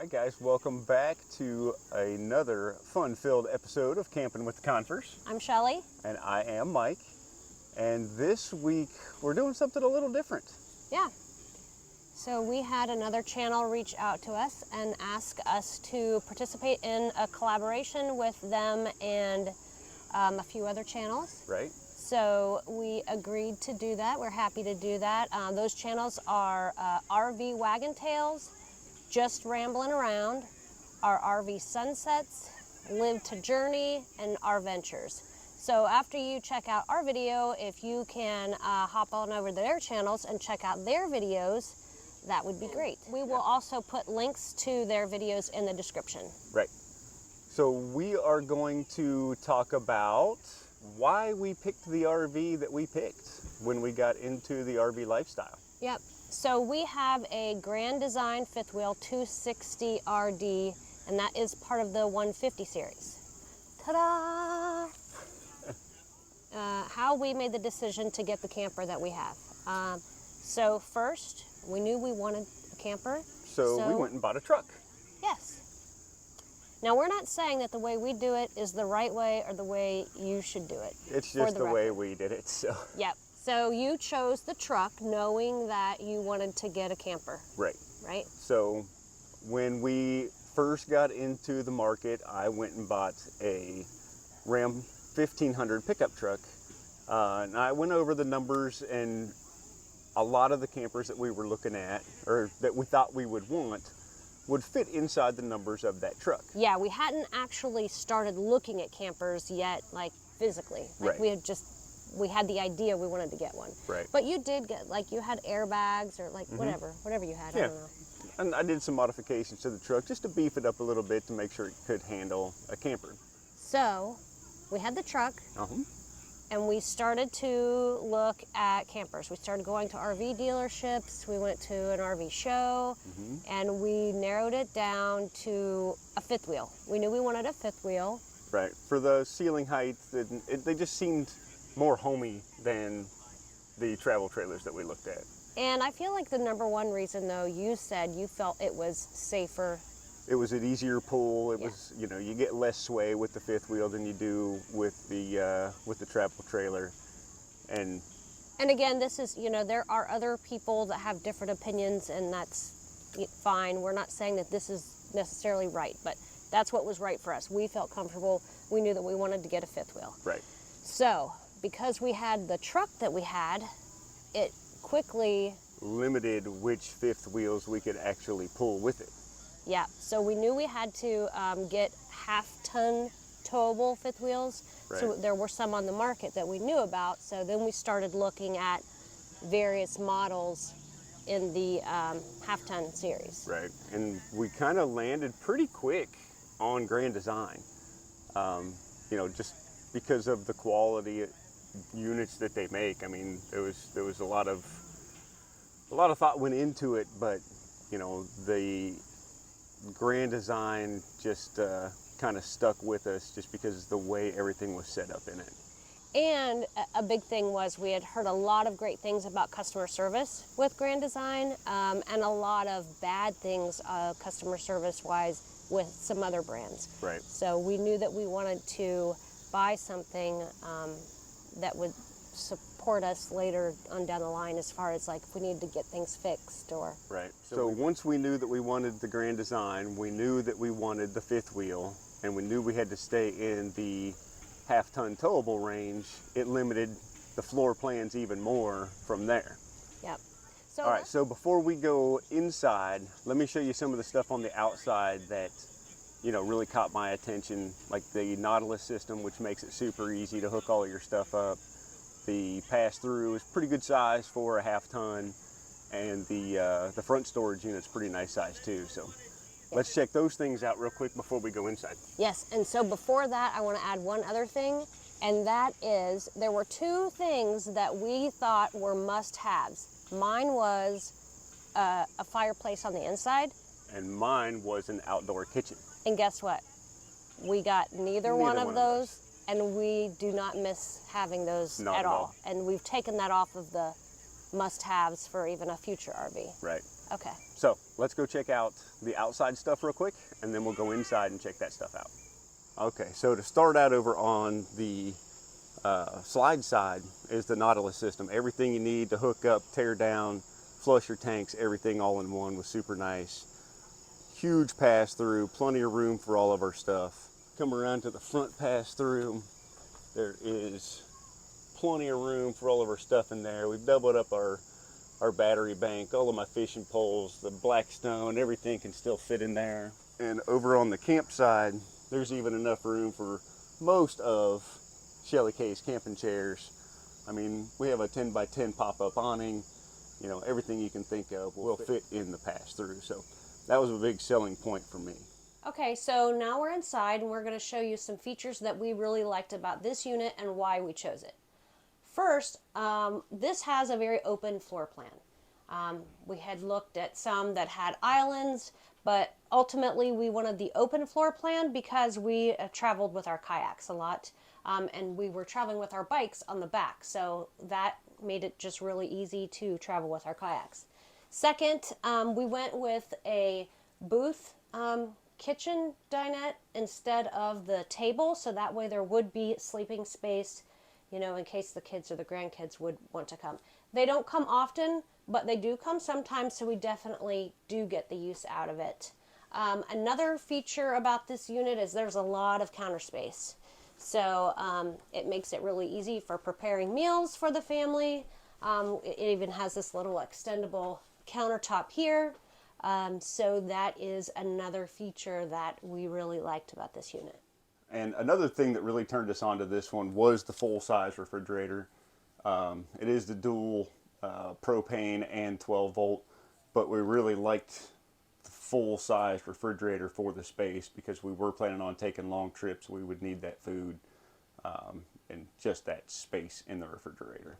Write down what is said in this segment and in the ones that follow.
right, guys, welcome back to another fun-filled episode of Campin' with the Confers. I'm Shelley. And I am Mike. And this week, we're doing something a little different. Yeah. So we had another channel reach out to us and ask us to participate in a collaboration with them and a few other channels. Right. So we agreed to do that. We're happy to do that. Those channels are RV Wagon Tales, Just Rambling Around, our RV Sunsets, Live to Journey, and Our Ventures. So after you check out our video, if you can hop on over to their channels and check out their videos, that would be great. We will also put links to their videos in the description. Right. So we are going to talk about why we picked the RV that we picked when we got into the RV lifestyle. Yep. So we have a Grand Design fifth wheel 260 RD, and that is part of the 150 series. Ta-da! How we made the decision to get the camper that we have. So first, we knew we wanted a camper. So we went and bought a truck. Yes. Now, we're not saying that the way we do it is the right way or the way you should do it. It's just the way we did it, so. Yep. So you chose the truck knowing that you wanted to get a camper. Right. Right? So when we first got into the market, I went and bought a Ram 1500 pickup truck. And I went over the numbers, and a lot of the campers that we were looking at, or that we thought we would want, would fit inside the numbers of that truck. Yeah, we hadn't actually started looking at campers yet, like physically. Like right. we had the idea we wanted to get one. Right. But you did get, like, you had airbags or like whatever you had, yeah. I don't know. And I did some modifications to the truck just to beef it up a little bit to make sure it could handle a camper. So we had the truck. And we started to look at campers. We started going to RV dealerships. We went to an RV show, and we narrowed it down to a fifth wheel. We knew we wanted a fifth wheel. Right. For the ceiling height, they just seemed more homey than the travel trailers that we looked at. And I feel like the number one reason, though, you said you felt it was safer. It was an easier pull. It was, you know, you get less sway with the fifth wheel than you do with the travel trailer, and again, this is, you know, there are other people that have different opinions, and that's fine. We're not saying that this is necessarily right, but that's what was right for us. We felt comfortable. We knew that we wanted to get a fifth wheel. Right. So because we had the truck that we had, it quickly limited which fifth wheels we could actually pull with it. Yeah, so we knew we had to get half-ton towable fifth wheels. Right. So there were some on the market that we knew about. So then we started looking at various models in the half-ton series. Right, and we kind of landed pretty quick on Grand Design. You know, just because of the quality units that they make. I mean, there was a lot of thought went into it, but you know, the Grand Design just kind of stuck with us just because of the way everything was set up in it. And a big thing was we had heard a lot of great things about customer service with Grand Design, and a lot of bad things customer service-wise with some other brands. Right. So we knew that we wanted to buy something that would support us later on down the line, as far as like if we needed to get things fixed or. Right. So once we knew that we wanted the Grand Design, we knew that we wanted the fifth wheel, and we knew we had to stay in the half-ton towable range. It limited the floor plans even more from there. Yep. So all right, so before we go inside, let me show you some of the stuff on the outside that, you know, really caught my attention, like the Nautilus system, which makes it super easy to hook all your stuff up. The pass-through is pretty good size for a half-ton, and the front storage unit's pretty nice size too. So let's check those things out real quick before we go inside. Yes, and so before that, I want to add one other thing, and that is there were two things that we thought were must-haves. Mine was a fireplace on the inside. And mine was an outdoor kitchen. And guess what? We got neither one of those, and we do not miss having those at all. And we've taken that off of the must-haves for even a future RV. Right. Okay. So let's go check out the outside stuff real quick, and then we'll go inside and check that stuff out. Okay, so to start out over on the slide side is the Nautilus system. Everything you need to hook up, tear down, flush your tanks, everything all in one was super nice. Huge pass through, plenty of room for all of our stuff. Come around to the front pass through. There is plenty of room for all of our stuff in there. We've doubled up our battery bank, all of my fishing poles, the Blackstone, everything can still fit in there. And over on the campsite, there's even enough room for most of Shelley K's camping chairs. I mean, we have a 10 by 10 pop-up awning. You know, everything you can think of will fit in the pass-through. So that was a big selling point for me. Okay, so now we're inside and we're going to show you some features that we really liked about this unit and why we chose it. First, this has a very open floor plan. We had looked at some that had islands, but ultimately we wanted the open floor plan because we traveled with our kayaks a lot, and we were traveling with our bikes on the back, so that made it just really easy to travel with our kayaks. Second, we went with a booth kitchen dinette instead of the table, so that way there would be sleeping space, you know, in case the kids or the grandkids would want to come. They don't come often, but they do come sometimes, so we definitely do get the use out of it. Another feature about this unit is there's a lot of counter space. So it makes it really easy for preparing meals for the family. It even has this little extendable countertop here. So that is another feature that we really liked about this unit. And another thing that really turned us on to this one was the full-size refrigerator. It is the dual propane and 12 volt, but we really liked the full-size refrigerator for the space because we were planning on taking long trips. We would need that food and just that space in the refrigerator.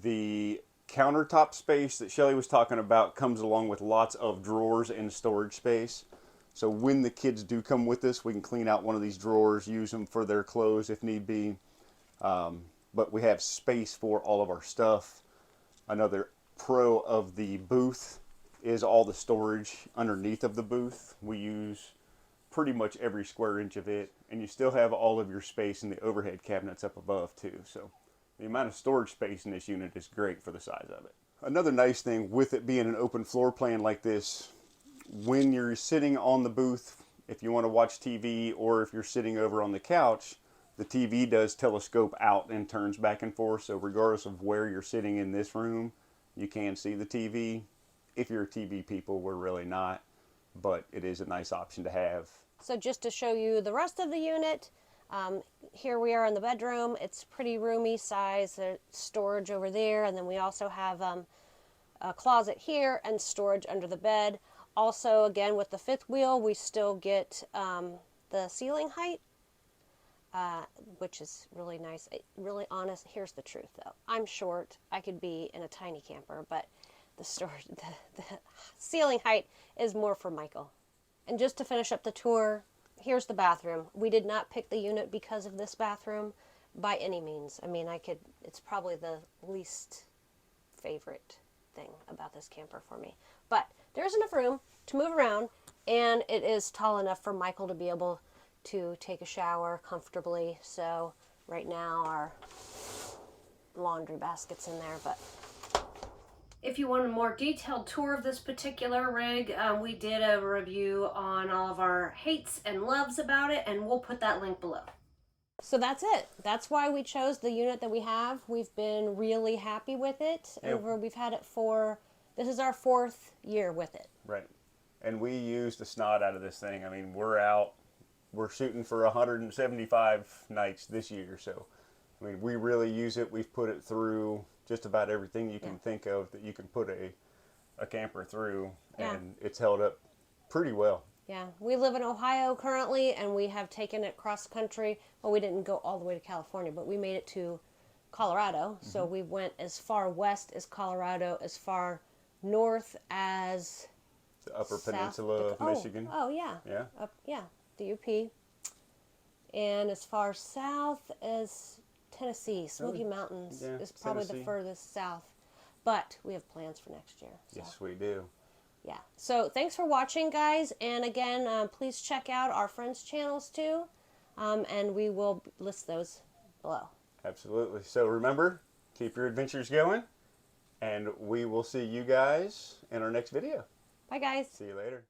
The countertop space that Shelley was talking about comes along with lots of drawers and storage space. So when the kids do come with us, we can clean out one of these drawers, use them for their clothes if need be. But we have space for all of our stuff. Another pro of the booth is all the storage underneath of the booth. We use pretty much every square inch of it, and you still have all of your space in the overhead cabinets up above too. So the amount of storage space in this unit is great for the size of it. Another nice thing with it being an open floor plan like this, when you're sitting on the booth, if you want to watch TV or if you're sitting over on the couch, the TV does telescope out and turns back and forth. So regardless of where you're sitting in this room, you can see the TV. If you're a TV people, we're really not, but it is a nice option to have. So just to show you the rest of the unit, here we are in the bedroom. It's pretty roomy size. There's storage over there, and then we also have a closet here and storage under the bed. Also, again, with the fifth wheel, we still get the ceiling height, which is really nice. Really honest, here's the truth, though. I'm short. I could be in a tiny camper, but the ceiling height is more for Michael. And just to finish up the tour, here's the bathroom. We did not pick the unit because of this bathroom by any means. I mean, it's probably the least favorite thing about this camper for me. But there's enough room to move around, and it is tall enough for Michael to be able to take a shower comfortably. So right now our laundry basket's in there, but if you want a more detailed tour of this particular rig, we did a review on all of our hates and loves about it, and we'll put that link below. So that's it. That's why we chose the unit that we have. We've been really happy with it. We've had it this is our 4th year with it. Right. And we use the snot out of this thing. I mean, we're shooting for 175 nights this year. So, I mean, we really use it. We've put it through just about everything you can think of that you can put a camper through, and it's held up pretty well. Yeah, we live in Ohio currently, and we have taken it cross country. Well, we didn't go all the way to California, but we made it to Colorado. Mm-hmm. So we went as far west as Colorado, as far north as the Upper Peninsula of Michigan. Oh yeah. Yeah. The UP. And as far south as Tennessee, Smoky Mountains is probably the furthest south. but we have plans for next year. So. Yes, we do. Yeah. So thanks for watching, guys. And again, please check out our friends' channels too. And we will list those below. Absolutely. So remember, keep your adventures going. And we will see you guys in our next video. Bye, guys. See you later.